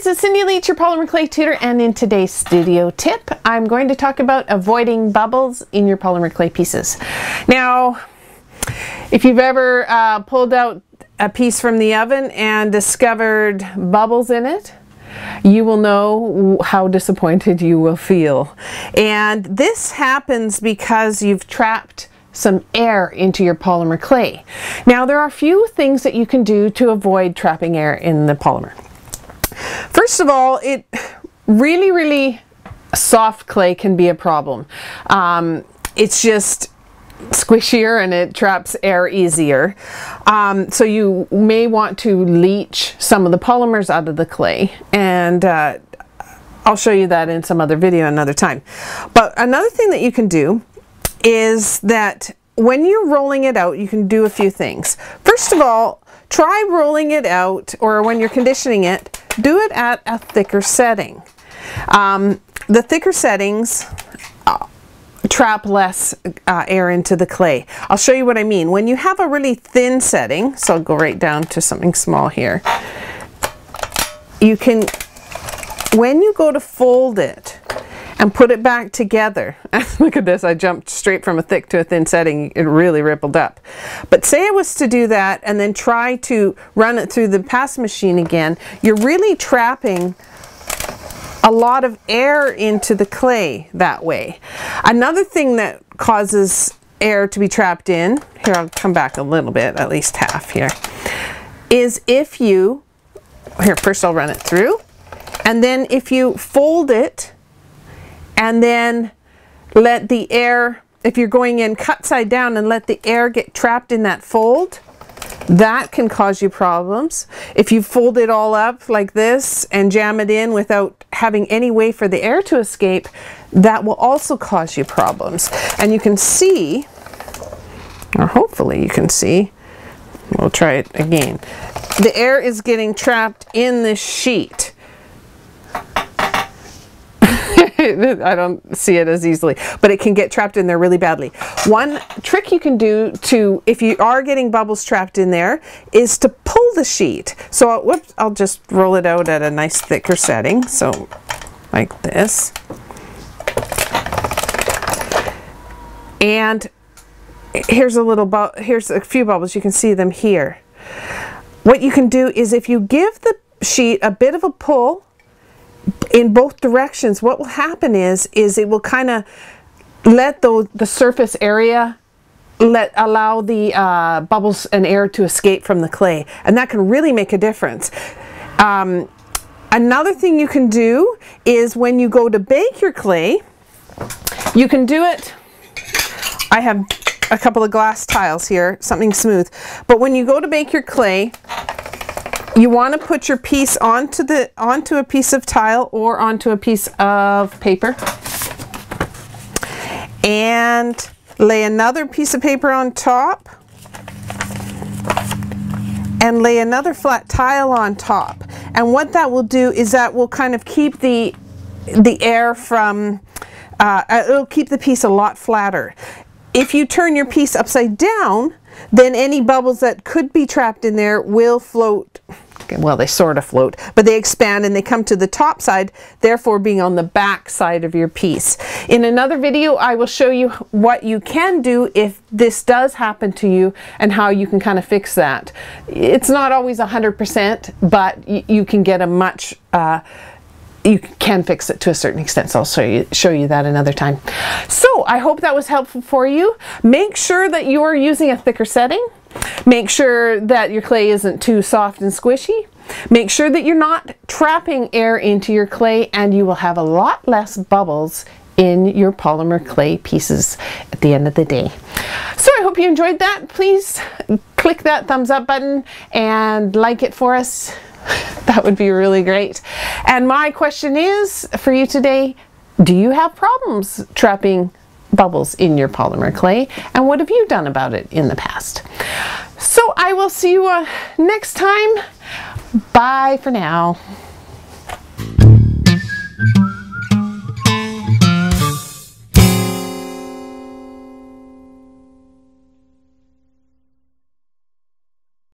guys, it's Cindy Leach, your polymer clay tutor, and in today's studio tip, I'm going to talk about avoiding bubbles in your polymer clay pieces. Now, if you've ever pulled out a piece from the oven and discovered bubbles in it, you will know how disappointed you will feel. And this happens because you've trapped some air into your polymer clay. Now, there are a few things that you can do to avoid trapping air in the polymer. First of all, really soft clay can be a problem. It's just squishier and it traps air easier. So you may want to leach some of the polymers out of the clay, and I'll show you that in some other video another time. But another thing that you can do is that when you're rolling it out, you can do a few things. First of all, try rolling it out, or when you're conditioning it, do it at a thicker setting. The thicker settings trap less air into the clay. I'll show you what I mean. When you have a really thin setting, so I'll go right down to something small here, you can, when you go to fold it and put it back together, look at this, I jumped straight from a thick to a thin setting, it really rippled up. But say I was to do that and then try to run it through the pass machine again, you're really trapping a lot of air into the clay that way. Another thing that causes air to be trapped in, here I'll come back a little bit, at least half here, is if you, here first I'll run it through, and then if you fold it and then let the air, if you're going in cut side down and let the air get trapped in that fold, that can cause you problems. If you fold it all up like this and jam it in without having any way for the air to escape, that will also cause you problems. And you can see, or hopefully you can see, we'll try it again, the air is getting trapped in this sheet. I don't see it as easily, but it can get trapped in there really badly. One trick you can do to, if you are getting bubbles trapped in there, is to pull the sheet. So whoops, I'll just roll it out at a nice thicker setting, so like this. And here's a few bubbles, you can see them here. What you can do is, if you give the sheet a bit of a pull in both directions, what will happen is it will kind of let the surface area allow the bubbles and air to escape from the clay, and that can really make a difference. Another thing you can do is, when you go to bake your clay, you can do it, I have a couple of glass tiles here, something smooth, but when you go to bake your clay, you want to put your piece onto a piece of tile or onto a piece of paper, and lay another piece of paper on top, and lay another flat tile on top. And what that will do is that will kind of keep the air from, it'll keep the piece a lot flatter. If you turn your piece upside down, then any bubbles that could be trapped in there will float. Well, they sort of float, but they expand and they come to the top side, therefore being on the back side of your piece. In another video, I will show you what you can do if this does happen to you and how you can kind of fix that. It's not always 100%, but you can get a much, you can fix it to a certain extent, so I'll show you that another time. So I hope that was helpful for you. Make sure that you're using a thicker setting. Make sure that your clay isn't too soft and squishy. Make sure that you're not trapping air into your clay, and you will have a lot less bubbles in your polymer clay pieces at the end of the day. So I hope you enjoyed that. Please click that thumbs up button and like it for us. That would be really great. And my question is for you today, do you have problems trapping bubbles in your polymer clay, and what have you done about it in the past? So I will see you next time. Bye for now.